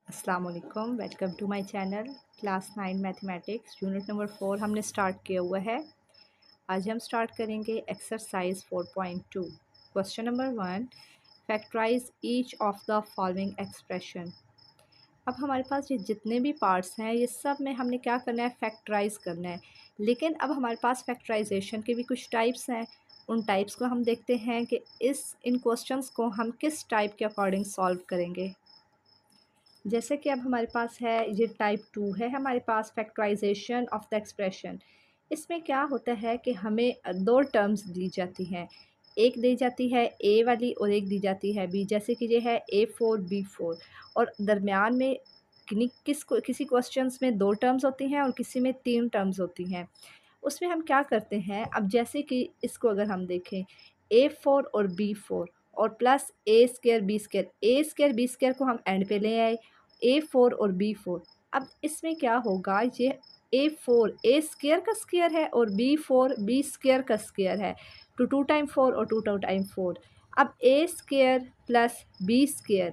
अस्सलाम वालेकुम, welcome to my channel. Class 9 mathematics unit number 4 हमने स्टार्ट किया हुआ है। आज हम स्टार्ट करेंगे exercise 4.2। Question number 1, factorise each of the following expression. अब हमारे पास ये जितने भी पार्ट्स हैं ये सब में हमने क्या करना है, फैक्टराइज करना है। लेकिन अब हमारे पास फैक्टराइजेशन के भी कुछ टाइप्स हैं। उन टाइप्स को हम देखते हैं कि इन क्वेश्चंस को हम किस टाइप के अकॉर्डिंग सॉल्व करेंगे। जैसे कि अब हमारे पास है ये टाइप 2 है हमारे पास, फैक्टराइजेशन ऑफ द एक्सप्रेशन। इसमें क्या होता है कि हमें दो टर्म्स दी जाती हैं। एक दी जाती है ए वाली और एक दी जाती है बी। जैसे कि ये है A4 B4 और दरमियान में किसी क्वेश्चंस में दो टर्म्स होती हैं और किसी में तीन टर्म्स होती हैं। उसमें हम क्या करते हैं, अब जैसे कि इसको अगर हम देखें A4 और B4 और प्लस A² B² को हम एंड पे ले आए, A4 और B4। अब इसमें क्या होगा, ये A4 A² का स्क्वायर है और B4 B² का स्क्वायर है। टू टाइम 4 और टू टाइम 4। अब A² प्लस B²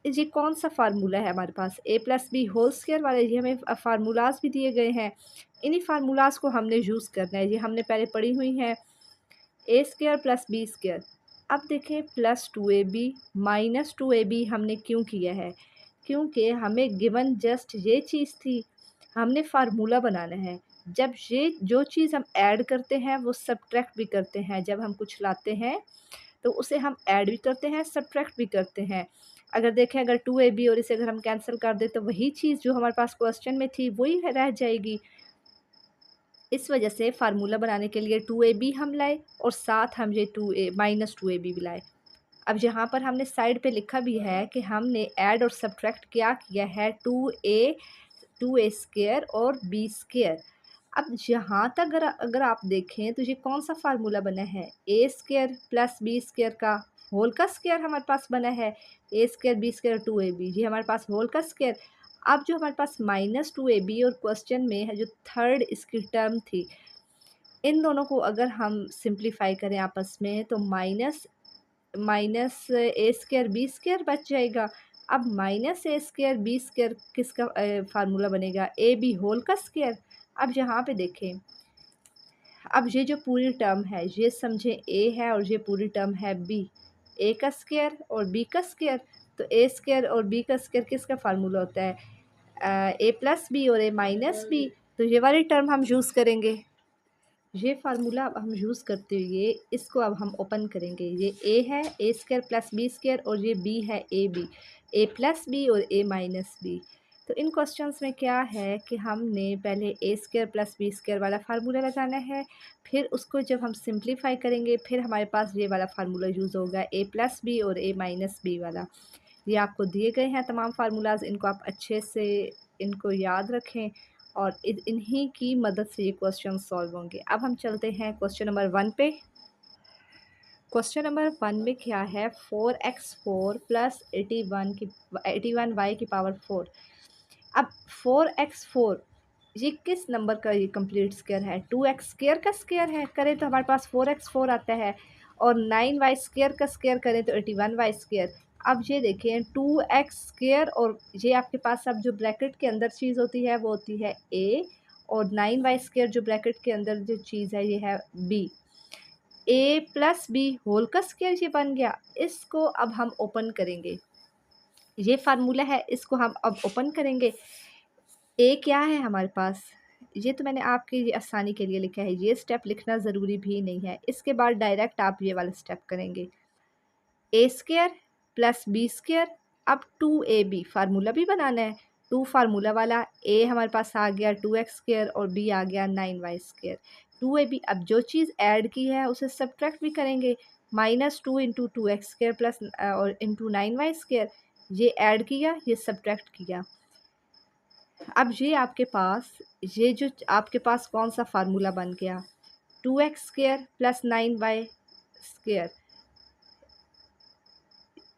ये कौन सा फार्मूला है हमारे पास, A+B² वाले। ये हमें फार्मूलाज भी दिए गए हैं, इन्हीं फार्मूलाज को हमने यूज़ करना है। ये हमने पहले पढ़ी हुई हैं, A² प्लस B²। अब देखें +2AB -2AB हमने क्यों किया है, क्योंकि हमें गिवन जस्ट ये चीज़ थी। हमने फार्मूला बनाना है। जब ये जो चीज़ हम ऐड करते हैं वो सब्ट्रैक्ट भी करते हैं। जब हम कुछ लाते हैं तो उसे हम ऐड भी करते हैं, सब्ट्रैक्ट भी करते हैं। अगर देखें, अगर 2AB और इसे अगर हम कैंसिल कर दें तो वही चीज़ जो हमारे पास क्वेश्चन में थी वही रह जाएगी। इस वजह से फार्मूला बनाने के लिए 2AB हम लाए और साथ हम ये -2AB भी लाए। अब यहाँ पर हमने साइड पे लिखा भी है कि हमने ऐड और सब्ट्रैक्ट क्या किया है, 2A² और B²। अब यहाँ तक अगर आप देखें तो ये कौन सा फार्मूला बना है, A² प्लस B² का होल का स्क्वायर हमारे पास बना है। A² B² 2AB, ये हमारे पास होल का स्क्वायर। अब जो हमारे पास -2AB और क्वेश्चन में है जो थर्ड इसकी टर्म थी, इन दोनों को अगर हम सिंप्लीफाई करें आपस में तो माइनस A² B² बच जाएगा। अब -A² B² किसका फार्मूला बनेगा, AB होल का स्क्वायर। अब यहाँ पे देखें, अब ये जो पूरी टर्म है ये समझें A है और ये पूरी टर्म है B। A का स्क्वायर और B का स्क्वायर, तो A² और B का स्क्वायर किसका फार्मूला होता है, A+B और A-B। तो ये वाली टर्म हम यूज़ करेंगे। ये फार्मूला अब हम यूज़ करते हुए इसको अब हम ओपन करेंगे। ये A है A² प्लस B² और ये B है AB, A+B और A-B। तो इन क्वेश्चंस में क्या है कि हमने पहले A² प्लस B² वाला फार्मूला लगाना है, फिर उसको जब हम सिंप्लीफाई करेंगे फिर हमारे पास ये वाला फार्मूला यूज़ होगा, A+B और A-B वाला। ये आपको दिए गए हैं तमाम फार्मूलाज, इनको आप अच्छे से इनको याद रखें और इन्हीं की मदद से ये क्वेश्चन सॉल्व होंगे। अब हम चलते हैं क्वेश्चन नंबर 1 पे। क्वेश्चन नंबर 1 में क्या है, 4x4 प्लस 81y की पावर 4। अब 4x4 ये किस नंबर का ये कंप्लीट स्क्वायर है, 2x² का स्क्वायर है, करें तो हमारे पास 4x4 आता है। और 9y² का स्क्वायर करें तो 81y²। अब ये देखें 2x² और ये आपके पास अब जो ब्रैकेट के अंदर चीज़ होती है वो होती है a, और 9y² जो ब्रैकेट के अंदर जो चीज़ है ये है b। A+B होल का स्क्वायर ये बन गया। इसको अब हम ओपन करेंगे, ये फार्मूला है, इसको हम अब ओपन करेंगे। ए क्या है हमारे पास, ये तो मैंने आपकी आसानी के लिए लिखा है, ये स्टेप लिखना ज़रूरी भी नहीं है। इसके बाद डायरेक्ट आप ये वाला स्टेप करेंगे, A² प्लस B²। अब 2AB फार्मूला भी बनाना है, 2 फार्मूला वाला, A हमारे पास आ गया 2x² और B आ गया 9y²। 2AB अब जो चीज़ ऐड की है उसे सब्ट्रैक्ट भी करेंगे, -2 इंटू 2x² प्लस और इंटू 9y²। ये ऐड किया, ये सब्ट्रैक्ट किया। अब ये जो आपके पास कौन सा फार्मूला बन गया, 2x² प्लस 9y²।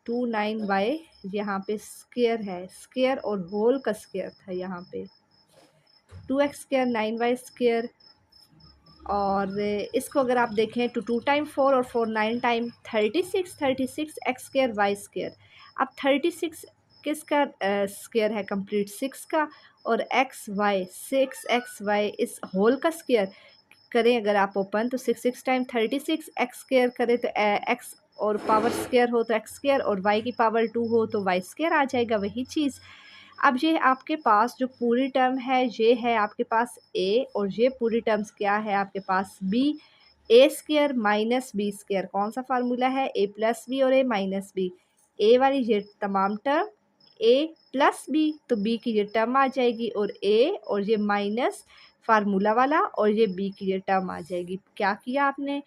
29y यहाँ पे स्क्वायर है, स्क्वायर और होल का स्क्वायर था यहाँ पे, 2x² 9y²। और इसको अगर आप देखें तो 2 टाइम 4 और 4 9 टाइम 36 x² y²। अब 36 किसका स्क्वायर है कंप्लीट 6 का, और एक्स वाई 6xy इस होल का स्क्वायर करें अगर आप ओपन तो 6 टाइम 36, एक्स स्क्वायर करें तो एक्स और पावर स्क्वायर हो तो एक्स स्क्वायर, और वाई की पावर 2 हो तो वाई स्क्वायर आ जाएगा, वही चीज़। अब ये आपके पास जो पूरी टर्म है ये है आपके पास ए, और ये पूरी टर्म्स क्या है आपके पास बी। ए स्क्वायर माइनस बी स्क्वायर कौन सा फार्मूला है, ए प्लस बी और ए माइनस बी। ए वाली ये तमाम टर्म ए प्लस बी, तो बी की ये टर्म आ जाएगी, और ए और ये माइनस फार्मूला वाला और ये बी की ये टर्म आ जाएगी। क्या किया आपने,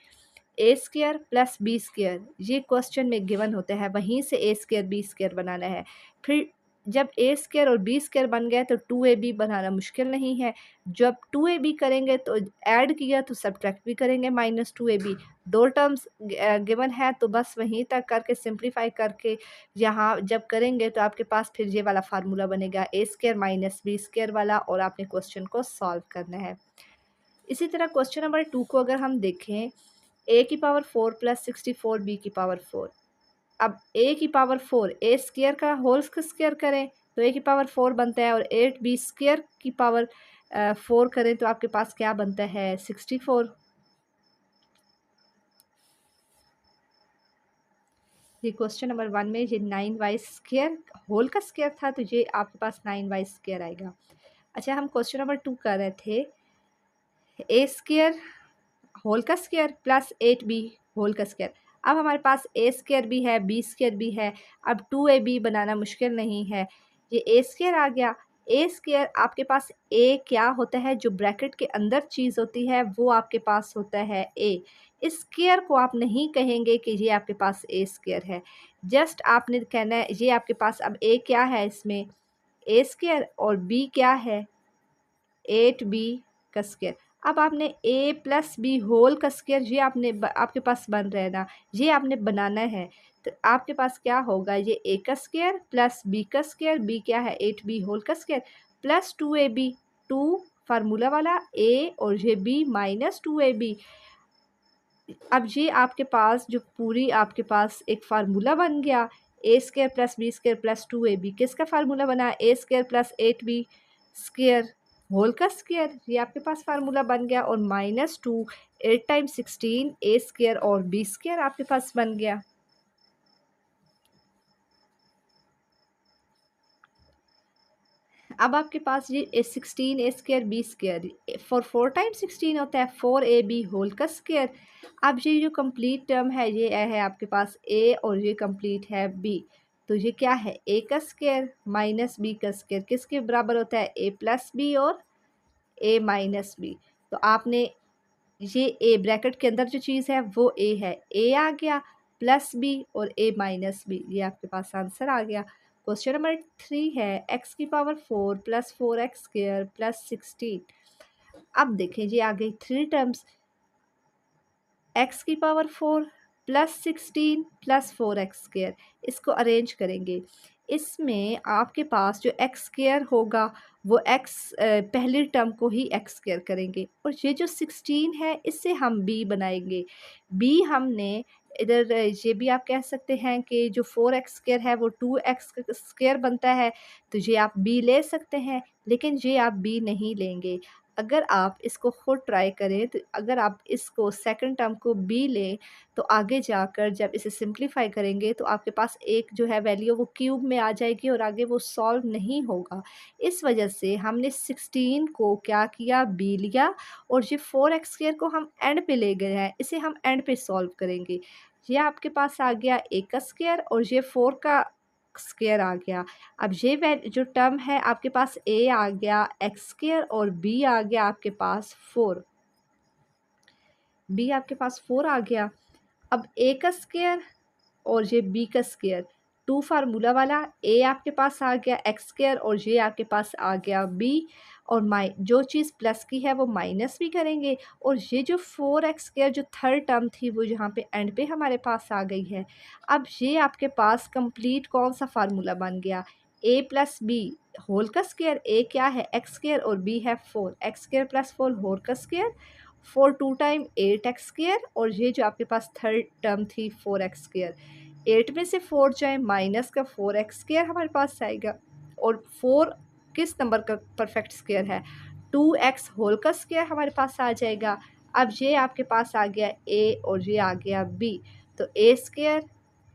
ए स्क्वायर प्लस बी स्क्वायर, ये क्वेश्चन में गिवन होता है, वहीं से ए स्क्वायर बी स्क्वायर बनाना है। फिर जब ए स्क्वायर और बी स्क्वायर बन गया तो 2ab बनाना मुश्किल नहीं है। जब 2ab करेंगे तो ऐड किया तो सब्ट्रैक्ट भी करेंगे -2ab। दो टर्म्स गिवन है तो बस वहीं तक करके सिंप्लीफाई करके यहाँ जब करेंगे तो आपके पास फिर ये वाला फार्मूला बनेगा ए स्क्वायर माइनस बी स्क्वायर वाला, और आपने क्वेश्चन को सॉल्व करना है। इसी तरह क्वेश्चन नंबर 2 को अगर हम देखें, ए की पावर 4 प्लस 64 बी की पावर 4। अब ए की पावर 4 ए स्क्वायर का होल स्क्वायर करें तो ए की पावर 4 बनता है, और 8 बी स्क्वायर की पावर 4 करें तो आपके पास क्या बनता है 64। ये क्वेश्चन नंबर 1 में ये 9y स्क्वायर होल का स्क्वायर था, तो ये आपके पास 9y स्क्वायर आएगा। अच्छा, हम क्वेश्चन नंबर 2 कर रहे थे, ए स्क्वायर होल का स्क्वायर प्लस 8b होल का स्क्वायर। अब हमारे पास ए स्क्वायर भी है बी स्क्वायर भी है, अब 2ab बनाना मुश्किल नहीं है। ये ए स्क्वायर आ गया, ए स्क्वायर आपके पास ए क्या होता है, जो ब्रैकेट के अंदर चीज़ होती है वो आपके पास होता है ए। इस स्क्वायर को आप नहीं कहेंगे कि ये आपके पास ए स्क्वायर है, जस्ट आपने कहना है ये आपके पास। अब ए क्या है इसमें, ए स्क्वायर, और बी क्या है 8b का स्क्वायर। अब आपने a प्लस बी होल का स्क्वायर ये आपके पास बन रहा है ना, ये आपने बनाना है। तो आपके पास क्या होगा, ये a का स्क्वायर प्लस b का स्क्वायर, b क्या है 8b होल का स्क्वायर, प्लस 2ab 2 फार्मूला वाला a, और ये b माइनस 2ab। अब ये आपके पास जो पूरी आपके पास एक फार्मूला बन गया, a square plus b square plus 2ab किसका फार्मूला बना, a square plus 8b square whole का स्क्वायर, ये आपके पास फार्मूला बन गया, और -2 8 टाइम्स 16 ए स्क्वायर और बी स्क्वायर आपके पास बन गया। अब आपके पास ये 16 a square b square for 4 times 16 होता है 4ab होल का स्क्वायर। अब ये जो कंप्लीट टर्म है ये है आपके पास ए, और ये कंप्लीट है बी, तो ये क्या है ए का स्क्वायर माइनस बी का स्क्वायर किसके बराबर होता है, ए प्लस बी और ए माइनस बी। तो आपने ये ए ब्रैकेट के अंदर जो चीज़ है वो ए है, ए आ गया प्लस बी और ए माइनस बी, ये आपके पास आंसर आ गया। क्वेश्चन नंबर 3 है एक्स की power 4 plus 4x square plus 16। अब देखें जी आ गई 3 टर्म्स, एक्स की power 4 plus 16 plus 4x square, इसको अरेंज करेंगे। इसमें आपके पास जो एक्स स्क्वायर होगा वो एक्स पहली टर्म को ही एक्स स्क्वायर करेंगे, और ये जो 16 है इससे हम बी बनाएंगे। बी हमने इधर ये भी आप कह सकते हैं कि जो 4x स्क्वायर है वो 2x स्क्वायर बनता है, तो ये आप बी ले सकते हैं, लेकिन ये आप बी नहीं लेंगे। अगर आप इसको खुद ट्राई करें तो अगर आप इसको सेकंड टर्म को बी लें तो आगे जाकर जब इसे सिंप्लीफाई करेंगे तो आपके पास एक जो है वैल्यू वो क्यूब में आ जाएगी और आगे वो सॉल्व नहीं होगा। इस वजह से हमने 16 को क्या किया, बी लिया, और ये 4x स्क्वायर को हम एंड पे ले गए हैं, इसे हम एंड पे सॉल्व करेंगे। ये आपके पास आ गया ए का स्क्वायर और ये 4 का स्क्वायर आ गया। अब ये जो टर्म है आपके पास ए आ गया एक्स स्क्वायर और बी आ गया आपके पास 4, बी आपके पास 4 आ गया। अब ए का स्क्वायर और ये बी का स्क्वायर 2 फार्मूला वाला, ए आपके पास आ गया एक्स स्क्वायर और ये आपके पास आ गया बी, और जो चीज़ प्लस की है वो माइनस भी करेंगे, और ये जो 4x स्क्वायर जो थर्ड टर्म थी वो यहाँ पे एंड पे हमारे पास आ गई है। अब ये आपके पास कंप्लीट कौन सा फार्मूला बन गया, a प्लस बी होल का स्क्वायर, a क्या है एक्स स्क्वायर और b है 4, एक्स स्क्वायर प्लस 4 होल का स्क्वायर, 4 2 टाइम 8x स्क्वायर, और ये जो आपके पास थर्ड टर्म थी 4x स्क्वायर, 8 में से 4 जाए माइनस का 4x² हमारे पास आएगा। और 4 किस नंबर का परफेक्ट स्क्वायर है? 2x होल का स्क्वायर हमारे पास आ जाएगा। अब ये आपके पास आ गया a और ये आ गया b, तो a²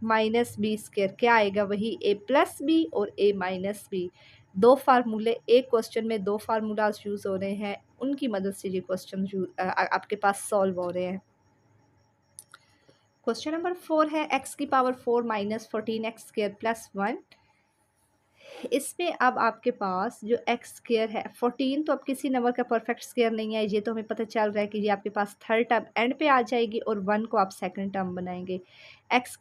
माइनस b² क्या आएगा? वही a प्लस बी और a माइनस बी। दो फार्मूले, एक क्वेश्चन में दो फार्मूलाज यूज़ हो रहे हैं, उनकी मदद से ये क्वेश्चन आपके पास सॉल्व हो रहे हैं। क्वेश्चन नंबर 4 है x की पावर 4 माइनस 14x² प्लस 1। इसमें अब आपके पास जो एक्स स्क्वायर है 14, तो अब किसी नंबर का परफेक्ट स्क्वायर नहीं है, ये तो हमें पता चल रहा है कि ये आपके पास थर्ड टर्म एंड पे आ जाएगी और 1 को आप सेकंड टर्म बनाएंगे। एक्स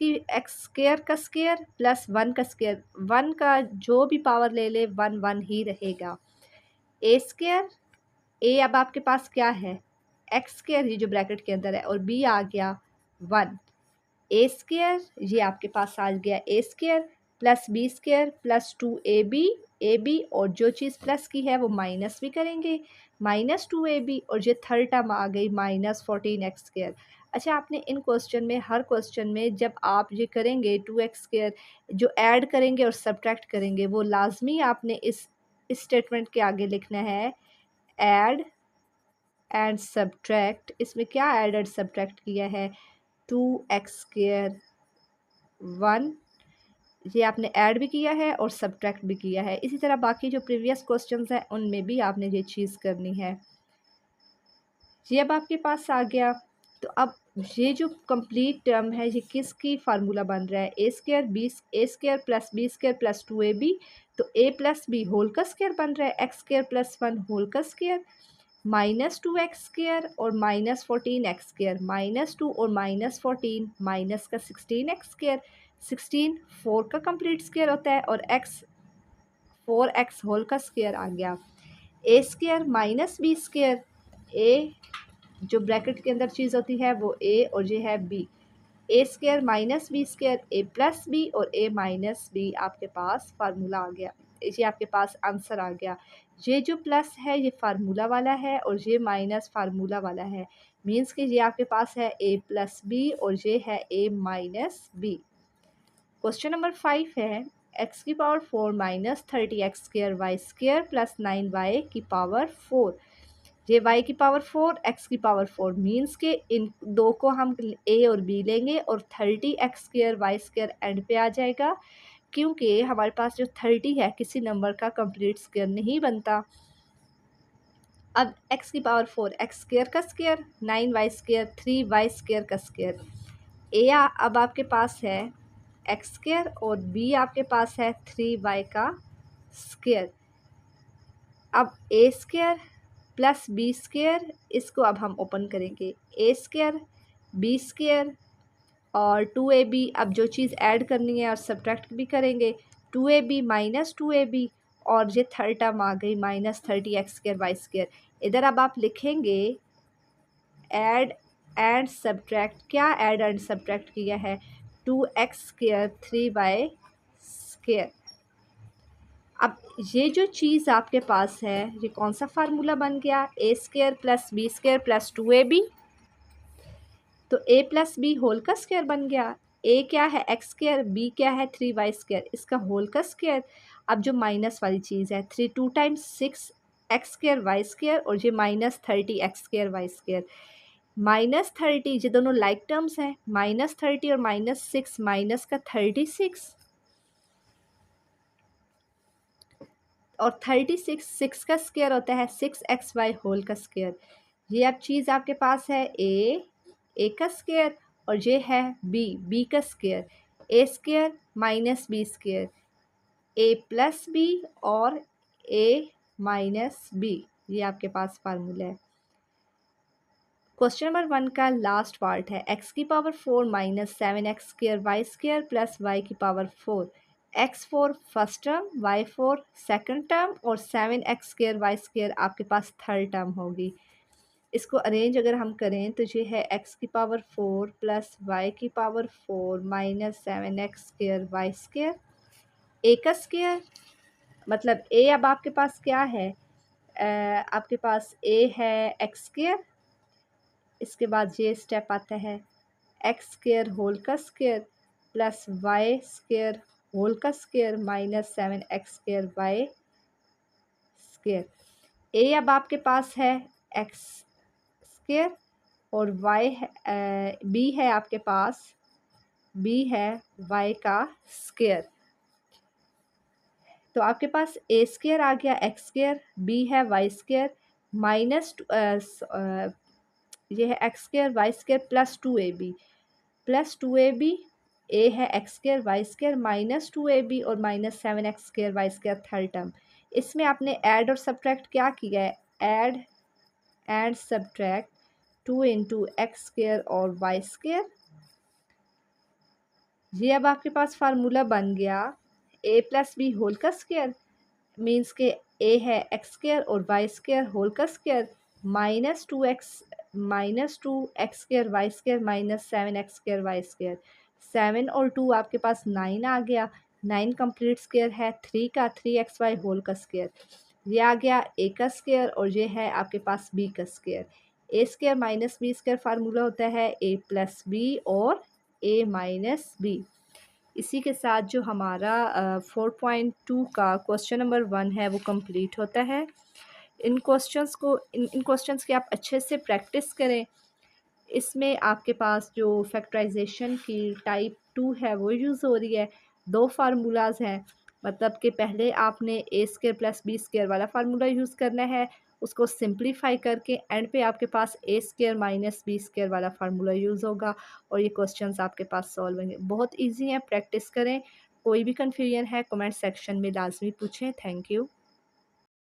स्क्वायर का स्क्वायर प्लस 1 का स्क्वायर, 1 का जो भी पावर ले ले 1 1 ही रहेगा। ए स्क्वायर, ए अब आपके पास क्या है? एक्स स्क्वायर, ये जो ब्रैकेट के अंदर है, और बी आ गया 1। ए स्क्वायर, ये आपके पास आ गया a square plus b square plus 2ab, और जो चीज़ प्लस की है वो माइनस भी करेंगे, माइनस 2ab, और ये थर्ड टर्म आ गई माइनस 14x²। अच्छा, आपने इन क्वेश्चन में, हर क्वेश्चन में जब आप ये करेंगे 2x² जो ऐड करेंगे और सब्ट्रैक्ट करेंगे, वो लाजमी आपने इस स्टेटमेंट के आगे लिखना है, ऐड एंड सब्ट्रैक्ट। इसमें क्या ऐड एंड सब्ट्रैक्ट किया है? 2x² 1, ये आपने ऐड भी किया है और सब्ट्रैक्ट भी किया है। इसी तरह बाकी जो प्रीवियस क्वेश्चंस हैं उनमें भी आपने ये चीज़ करनी है। ये अब आपके पास आ गया। तो अब ये जो कंप्लीट टर्म है ये किसकी फार्मूला बन रहा है? a² plus b² plus 2ab, तो a प्लस बी होल का स्क्वायर बन रहा है, x² प्लस 1 होल का स्क्वायर माइनस 2x² और माइनस 14x², माइनस 2 और माइनस 14 माइनस का 16x², 16 4 का कंप्लीट स्क्वायर होता है, और x 4x होल का स्क्वायर आ गया। a² माइनस b², a जो ब्रैकेट के अंदर चीज़ होती है वो a और ये है b, a² minus b², a plus b और a माइनस बी आपके पास फार्मूला आ गया, ये आपके पास आंसर आ गया। ये जो प्लस है ये फार्मूला वाला है और ये माइनस फार्मूला वाला है, मीन्स कि ये आपके पास है a प्लस बी और ये है a minus b. Question number 5 है x की power 4 minus 30x² y² plus 9y की पावर 4। ये y की पावर 4, x की पावर 4, मीन्स के इन दो को हम a और b लेंगे और 30x² y² एंड पे आ जाएगा, क्योंकि हमारे पास जो 30 है किसी नंबर का कंप्लीट स्क्वायर नहीं बनता। अब x की पावर 4 x² का स्क्वायर, 9y² 3y² का स्क्वायर, a अब आपके पास है x² और b आपके पास है 3y का स्क्वायर। अब a² प्लस b², इसको अब हम ओपन करेंगे, a² b² और 2ab, अब जो चीज़ ऐड करनी है और सब्ट्रैक्ट भी करेंगे, 2ab माइनस 2ab, और ये थर्ड टर्म आ गई माइनस 30x² y²। इधर अब आप लिखेंगे ऐड एंड सब्ट्रैक्ट, क्या ऐड एंड सब्ट्रैक्ट किया है? 2x² 3y²। अब ये जो चीज़ आपके पास है ये कौन सा फार्मूला बन गया? a² plus b² plus 2ab, तो a प्लस बी होल का स्क्वायर बन गया। a क्या है? x², b क्या है? 3y², इसका होल का स्क्वायर। अब जो माइनस वाली चीज़ है 3 2 टाइम्स 6x² y² और ये माइनस 30x² y², माइनस 30, ये दोनों लाइक टर्म्स हैं, माइनस 30 और माइनस 6 माइनस का 36, और 36 6 का स्क्वायर होता है 6xy होल का स्क्वायर। ये अब चीज़ आपके पास है a का स्क्वायर और ये है b का square, a² minus b², a plus b और a माइनस बी, ये आपके पास फार्मूला है। क्वेश्चन नंबर 1 का लास्ट पार्ट है x की power 4 minus 7x² y² plus y की power 4, x4 first term, y4 second term और 7x² y² आपके पास थर्ड टर्म होगी। इसको अरेंज अगर हम करें तो ये है x की पावर 4 प्लस y की power 4 minus 7x² y², a का स्क्वायर, मतलब a अब आपके पास क्या है? आपके पास a है x², इसके बाद ये स्टेप आता है x² होल का square plus y square whole का square minus 7x² y square. ए अब आपके पास है एक्स स्क्वायर और वाई बी है आपके पास, बी है वाई का स्क्वायर। तो आपके पास ए स्क्वायर आ गया एक्स स्क्वायर, बी है वाई स्क्वायर माइनस ये है x square y square plus 2ab, plus 2ab, a है x square y square minus 2ab और minus 7x² y square third term. इसमें आपने ऐड और सब्ट्रैक्ट क्या किया है, add and subtract 2 into x square और वाई स्क्वायर। ये अब आपके पास फार्मूला बन गया ए प्लस बी होल का स्क्वायर, मीन्स के ए है एक्स स्क्वायर और वाई स्क्वायर होल का square minus 2x square y square minus 7x² y square. 7 और 2 आपके पास 9 आ गया, 9 कंप्लीट स्क्वायर है 3 का, 3xy होल का स्क्वायर। ये आ गया ए का स्क्वायर और ये है आपके पास बी का square. A square minus b square formula होता है ए प्लस बी और ए माइनस बी। इसी के साथ जो हमारा 4.2 का क्वेश्चन नंबर 1 है वो कंप्लीट होता है। इन क्वेश्चंस की आप अच्छे से प्रैक्टिस करें। इसमें आपके पास जो फैक्टराइजेशन की टाइप 2 है वो यूज़ हो रही है। 2 फार्मूलाज हैं, मतलब कि पहले आपने ए स्क्वायर प्लस बी स्क्वायर वाला फार्मूला यूज़ करना है, उसको सिंप्लीफाई करके एंड पे आपके पास a square minus b square वाला फार्मूला यूज़ होगा और ये क्वेश्चंस आपके पास सॉल्व होंगे। बहुत ईजी है, प्रैक्टिस करें। कोई भी कन्फ्यूजन है कमेंट सेक्शन में लाजमी पूछें। Thank you.